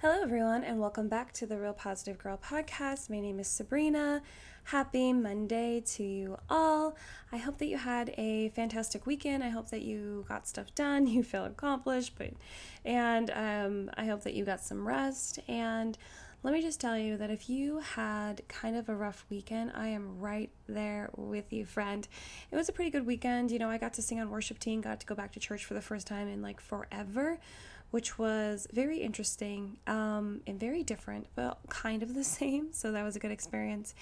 Hello, everyone, and welcome back to the RealPositiveGirl podcast. My name is Sabrina. Happy Monday to you all. I hope that you had a fantastic weekend. I hope that you got stuff done, you feel accomplished, and I hope that you got some rest. And let me just tell you that if you had kind of a rough weekend, I am right there with you, friend. It was a pretty good weekend. You know, I got to sing on worship team, got to go back to church for the first time in like forever, which was very interesting and very different, but kind of the same. So that was a good experience.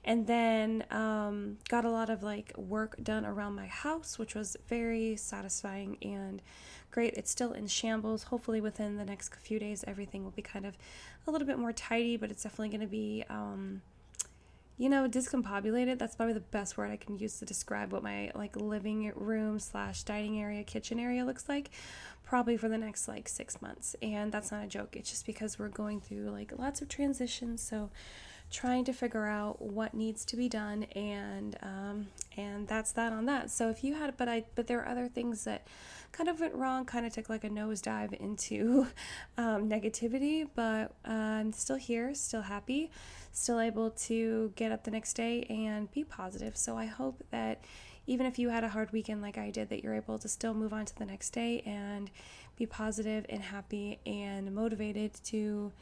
And then got a lot of like work done around my house, which was very satisfying and great. It's still in shambles. Hopefully within the next few days, everything will be kind of a little bit more tidy, but it's definitely going to be discombobulated. That's probably the best word I can use to describe what my like living room / dining area, kitchen area looks like, probably for the next like 6 months. And that's not a joke. It's just because we're going through like lots of transitions. So trying to figure out what needs to be done, and that's that on that. So if you had, but there are other things that kind of went wrong, kind of took like a nosedive into negativity, but I'm still here, still happy, still able to get up the next day and be positive. So I hope that even if you had a hard weekend like I did, that you're able to still move on to the next day and be positive and happy and motivated to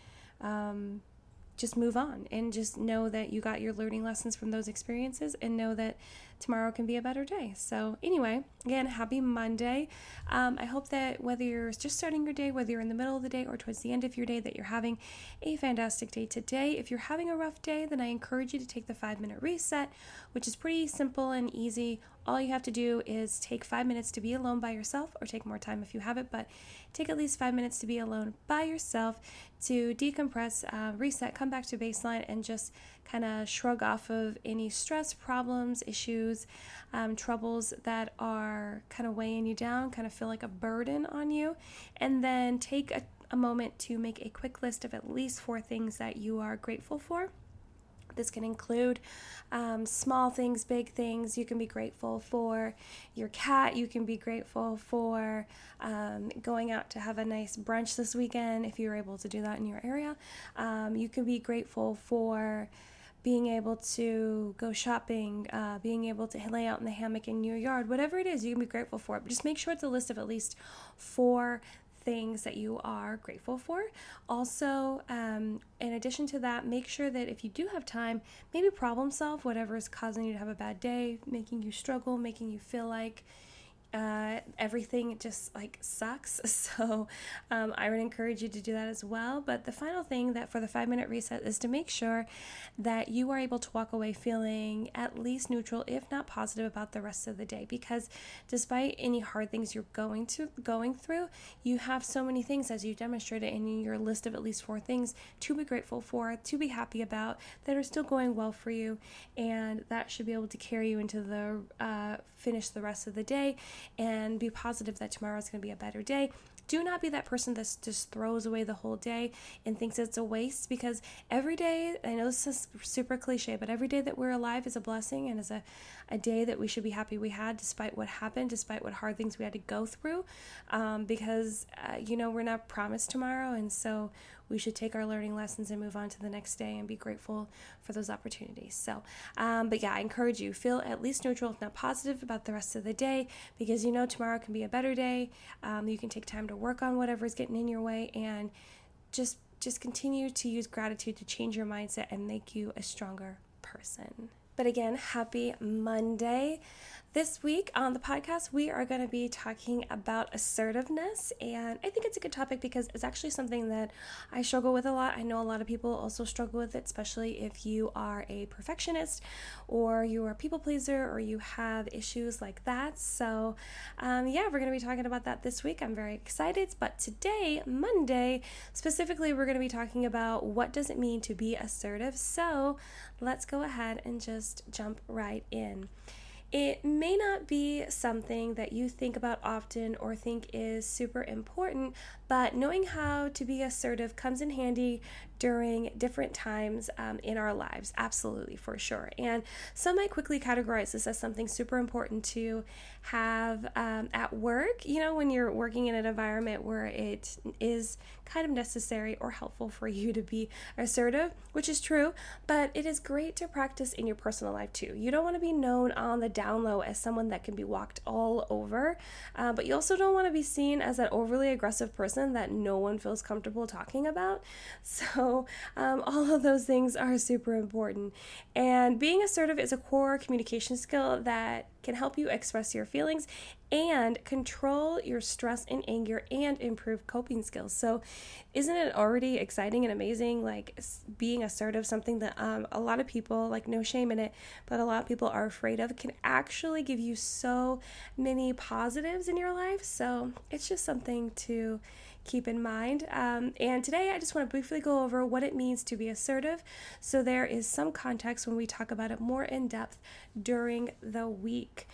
just move on, and just know that you got your learning lessons from those experiences, and know that tomorrow can be a better day. So anyway, again, happy Monday. I hope that whether you're just starting your day, whether you're in the middle of the day or towards the end of your day, that you're having a fantastic day today. If you're having a rough day, then I encourage you to take the 5-minute reset, which is pretty simple and easy. All you have to do is take 5 minutes to be alone by yourself, or take more time if you have it, but take at least 5 minutes to be alone by yourself to decompress, reset, come back to baseline, and just kind of shrug off of any stress, problems, issues, troubles that are kind of weighing you down, kind of feel like a burden on you. And then take a moment to make a quick list of at least 4 things that you are grateful for. This can include small things, big things. You can be grateful for your cat. You can be grateful for going out to have a nice brunch this weekend if you're able to do that in your area. You can be grateful for being able to go shopping, being able to lay out in the hammock in your yard. Whatever it is, you can be grateful for it. But just make sure it's a list of at least 4 things that you are grateful for. Also, in addition to that, make sure that if you do have time, maybe problem solve whatever is causing you to have a bad day, making you struggle, making you feel like everything just like sucks. So I would encourage you to do that as well. But the final thing that for the 5-minute reset is to make sure that you are able to walk away feeling at least neutral, if not positive, about the rest of the day. Because despite any hard things you're going through, you have so many things, as you demonstrated in your list of at least 4 things to be grateful for, to be happy about, that are still going well for you, and that should be able to carry you into the finish the rest of the day, and be positive that tomorrow is going to be a better day. Do not be that person that just throws away the whole day and thinks it's a waste, because every day, I know this is super cliche, but every day that we're alive is a blessing, and is a day that we should be happy we had, despite what happened, despite what hard things we had to go through, because we're not promised tomorrow, and so we should take our learning lessons and move on to the next day and be grateful for those opportunities. So, but yeah, I encourage you, feel at least neutral, if not positive, about the rest of the day, because tomorrow can be a better day. You can take time to work on whatever is getting in your way, and just continue to use gratitude to change your mindset and make you a stronger person. But again, happy Monday. This week on the podcast, we are going to be talking about assertiveness, and I think it's a good topic because it's actually something that I struggle with a lot. I know a lot of people also struggle with it, especially if you are a perfectionist, or you are a people pleaser, or you have issues like that. So we're going to be talking about that this week. I'm very excited. But today, Monday, specifically, we're going to be talking about what does it mean to be assertive. So let's go ahead and just jump right in. It may not be something that you think about often or think is super important, but knowing how to be assertive comes in handy during different times in our lives. Absolutely, for sure. And some might quickly categorize this as something super important to have at work, when you're working in an environment where it is kind of necessary or helpful for you to be assertive, which is true, but it is great to practice in your personal life too. You don't want to be known on the down low as someone that can be walked all over, but you also don't want to be seen as that overly aggressive person that no one feels comfortable talking about. So all of those things are super important. And being assertive is a core communication skill that can help you express your feelings and control your stress and anger and improve coping skills. So isn't it already exciting and amazing, like being assertive, something that a lot of people, like no shame in it, but a lot of people are afraid of, can actually give you so many positives in your life. So it's just something to keep in mind. And today I just want to briefly go over what it means to be assertive, so there is some context when we talk about it more in depth during the week.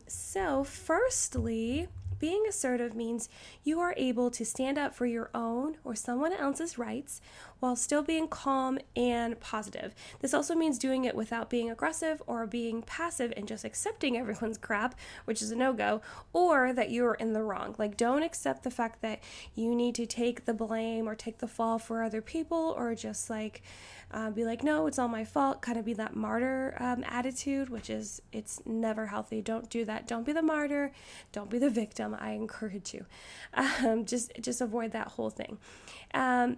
So firstly, being assertive means you are able to stand up for your own or someone else's rights while still being calm and positive. This also means doing it without being aggressive or being passive and just accepting everyone's crap, which is a no-go, or that you're in the wrong. Like, don't accept the fact that you need to take the blame or take the fall for other people, or just be like, no, it's all my fault, kind of be that martyr attitude, which is, it's never healthy. Don't do that. Don't be the martyr. Don't be the victim. I encourage you. Just avoid that whole thing.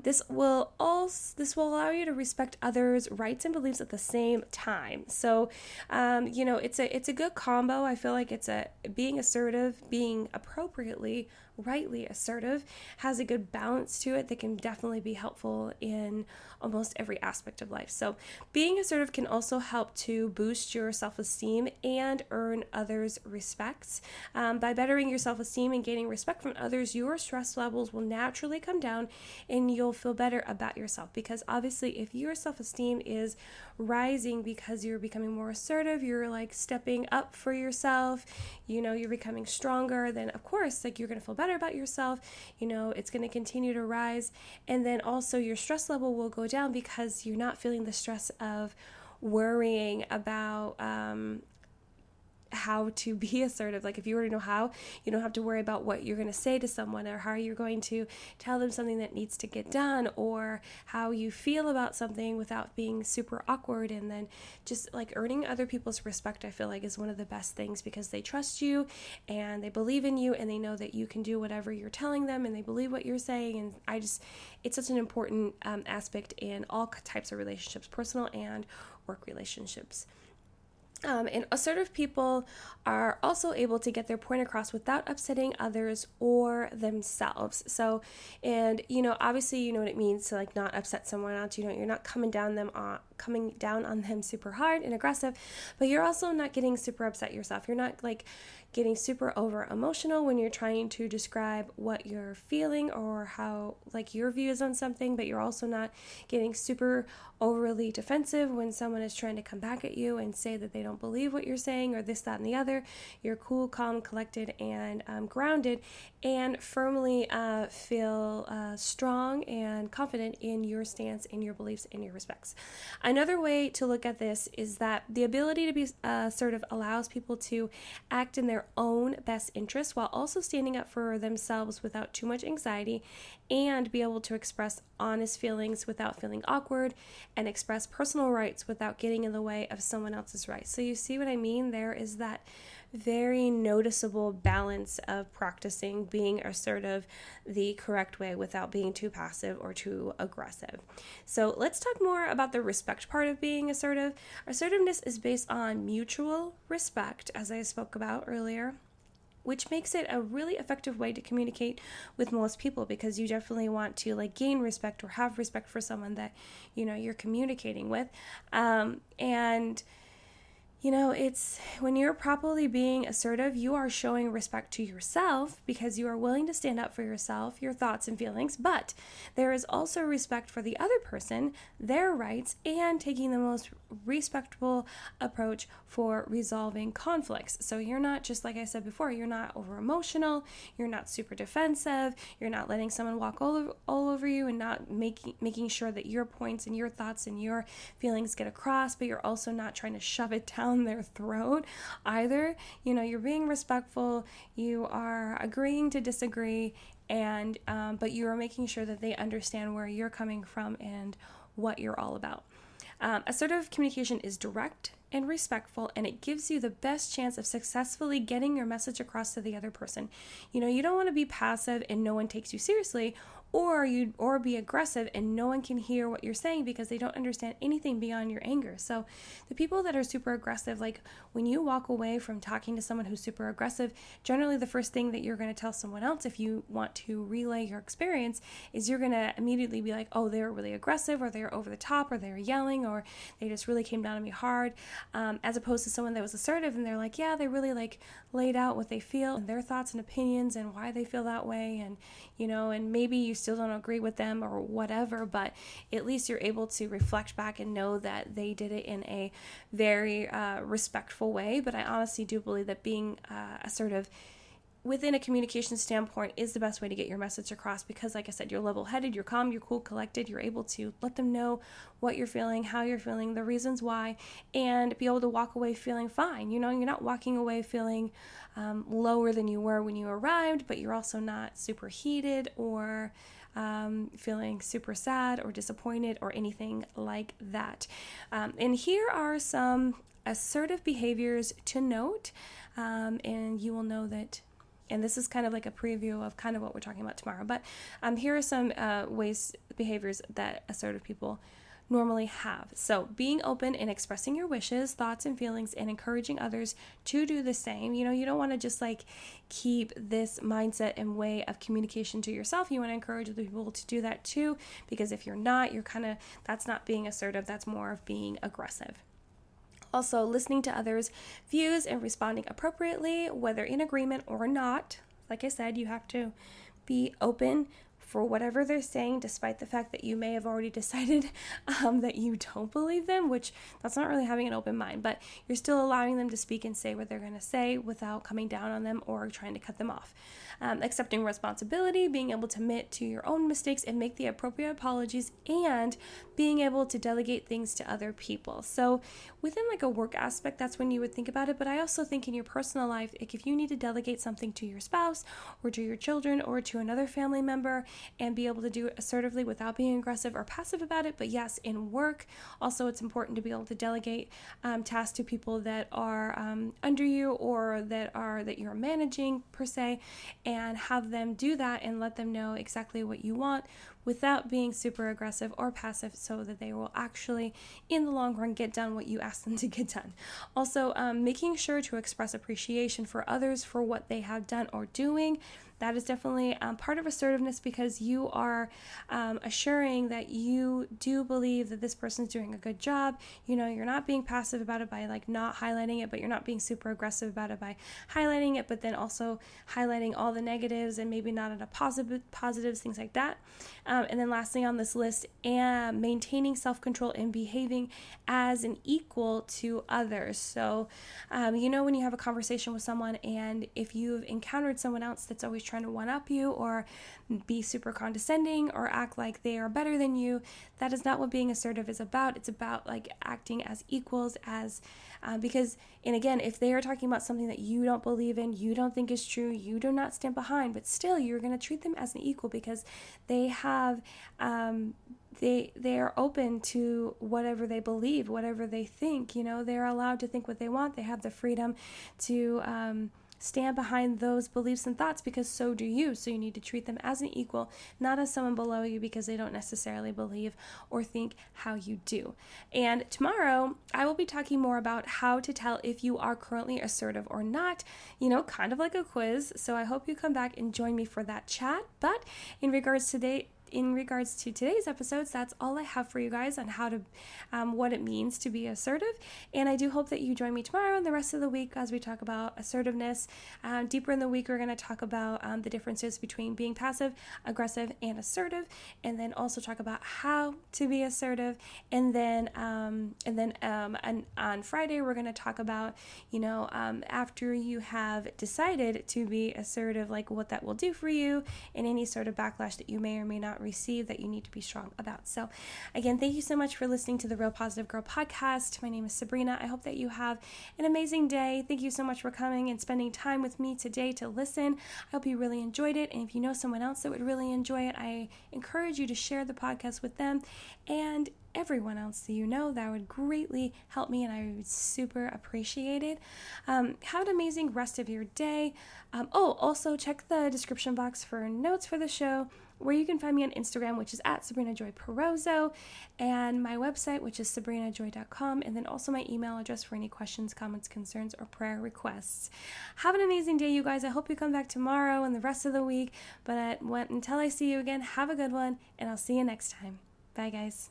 This will allow you to respect others' rights and beliefs at the same time. So, it's a good combo. I feel like being assertive, being appropriately, rightly assertive, has a good balance to it that can definitely be helpful in almost every aspect of life. So being assertive can also help to boost your self-esteem and earn others' respect. By bettering your self-esteem and gaining respect from others, your stress levels will naturally come down and you'll feel better about yourself, because obviously if your self-esteem is rising because you're becoming more assertive, you're like stepping up for yourself, you're becoming stronger, then of course you're going to feel better about yourself, it's going to continue to rise. And then also your stress level will go down because you're not feeling the stress of worrying about how to be assertive. Like, if you already know how, you don't have to worry about what you're going to say to someone, or how you're going to tell them something that needs to get done, or how you feel about something without being super awkward. And then just like earning other people's respect, I feel like is one of the best things, because they trust you and they believe in you and they know that you can do whatever you're telling them and they believe what you're saying. And it's such an important aspect in all types of relationships, personal and work relationships. And assertive people are also able to get their point across without upsetting others or themselves. So, and obviously you know what it means to like not upset someone else. You're not coming down on them super hard and aggressive, but you're also not getting super upset yourself. You're not like getting super over emotional when you're trying to describe what you're feeling or how like your views on something, but you're also not getting super overly defensive when someone is trying to come back at you and say that they don't believe what you're saying or this, that, and the other. You're cool, calm, collected, and grounded, and firmly feel strong and confident in your stance, in your beliefs, in your respects. Another way to look at this is that the ability to be assertive allows people to act in their own best interest while also standing up for themselves without too much anxiety, and be able to express honest feelings without feeling awkward, and express personal rights without getting in the way of someone else's rights. So you see what I mean? There is that very noticeable balance of practicing being assertive the correct way without being too passive or too aggressive. So let's talk more about the respect part of being assertive. Assertiveness is based on mutual respect, as I spoke about earlier, which makes it a really effective way to communicate with most people, because you definitely want to like gain respect or have respect for someone that you're communicating with. And It's when you're properly being assertive, you are showing respect to yourself because you are willing to stand up for yourself, your thoughts and feelings, but there is also respect for the other person, their rights, and taking the most respectable approach for resolving conflicts. So you're not, just like I said before, you're not over emotional, you're not super defensive, you're not letting someone walk all over you and not making sure that your points and your thoughts and your feelings get across, but you're also not trying to shove it down their throat either. You're being respectful, you are agreeing to disagree, and but you are making sure that they understand where you're coming from and what you're all about. Assertive communication is direct and respectful, and it gives you the best chance of successfully getting your message across to the other person. You don't want to be passive and no one takes you seriously, or be aggressive and no one can hear what you're saying because they don't understand anything beyond your anger. So the people that are super aggressive, like when you walk away from talking to someone who's super aggressive, generally the first thing that you're going to tell someone else if you want to relay your experience is you're going to immediately be like, oh, they're really aggressive, or they're over the top, or they're yelling, or they just really came down on me hard, as opposed to someone that was assertive and they're like, yeah, they really like laid out what they feel and their thoughts and opinions and why they feel that way, and and maybe you still don't agree with them or whatever, but at least you're able to reflect back and know that they did it in a very respectful way. But I honestly do believe that being assertive within a communication standpoint is the best way to get your message across because, like I said, you're level-headed, you're calm, you're cool, collected, you're able to let them know what you're feeling, how you're feeling, the reasons why, and be able to walk away feeling fine. You're not walking away feeling lower than you were when you arrived, but you're also not super heated or feeling super sad or disappointed or anything like that. And here are some assertive behaviors to note, and you will know that. And this is kind of like a preview of kind of what we're talking about tomorrow. But here are some behaviors that assertive people normally have. So being open and expressing your wishes, thoughts, and feelings, and encouraging others to do the same. You don't want to just like keep this mindset and way of communication to yourself. You want to encourage other people to do that too, because if you're not, that's not being assertive. That's more of being aggressive. Also, listening to others' views and responding appropriately, whether in agreement or not. Like I said, you have to be open for whatever they're saying, despite the fact that you may have already decided that you don't believe them, which that's not really having an open mind, but you're still allowing them to speak and say what they're going to say without coming down on them or trying to cut them off. Accepting responsibility, being able to admit to your own mistakes and make the appropriate apologies, and being able to delegate things to other people. So within like a work aspect, that's when you would think about it, but I also think in your personal life, like if you need to delegate something to your spouse or to your children or to another family member and be able to do it assertively without being aggressive or passive about it. But yes, in work, also it's important to be able to delegate tasks to people that are under you or that you're managing per se, and have them do that and let them know exactly what you want without being super aggressive or passive, so that they will actually, in the long run, get done what you ask them to get done. Also, making sure to express appreciation for others for what they have done or doing. That is definitely part of assertiveness, because you are assuring that you do believe that this person's doing a good job. You're not being passive about it by like not highlighting it, but you're not being super aggressive about it by highlighting it, but then also highlighting all the negatives and maybe not at a positives, things like that. And then lastly on this list, maintaining self-control and behaving as an equal to others. So, when you have a conversation with someone, and if you've encountered someone else that's always trying to one-up you or be super condescending or act like they are better than you, that is not what being assertive is about. It's about like acting as equals, because, and again, if they are talking about something that you don't believe in, you don't think is true, you do not stand behind, but still you're going to treat them as an equal because they have they are open to whatever they believe, whatever they think. They're allowed to think what they want. They have the freedom to stand behind those beliefs and thoughts, because so do you. So you need to treat them as an equal, not as someone below you because they don't necessarily believe or think how you do. And tomorrow I will be talking more about how to tell if you are currently assertive or not, kind of like a quiz. So I hope you come back and join me for that chat. But in regards to in regards to today's episodes, that's all I have for you guys on how to, what it means to be assertive. And I do hope that you join me tomorrow and the rest of the week as we talk about assertiveness. Deeper in the week, we're going to talk about the differences between being passive, aggressive, and assertive, and then also talk about how to be assertive. And then on Friday, we're going to talk about, after you have decided to be assertive, like what that will do for you and any sort of backlash that you may or may not receive that you need to be strong about. So again, thank you so much for listening to the Real Positive Girl podcast. My name is Sabrina. I hope that you have an amazing day. Thank you so much for coming and spending time with me today to listen. I hope you really enjoyed it. And if you know someone else that would really enjoy it, I encourage you to share the podcast with them and everyone else that you know. That would greatly help me and I would super appreciate it. Have an amazing rest of your day. Also check the description box for notes for the show, where you can find me on Instagram, which is at Sabrina Joy Perozzo, and my website, which is sabrinajoy.com, and then also my email address for any questions, comments, concerns, or prayer requests. Have an amazing day, you guys. I hope you come back tomorrow and the rest of the week, but until I see you again, have a good one, and I'll see you next time. Bye, guys.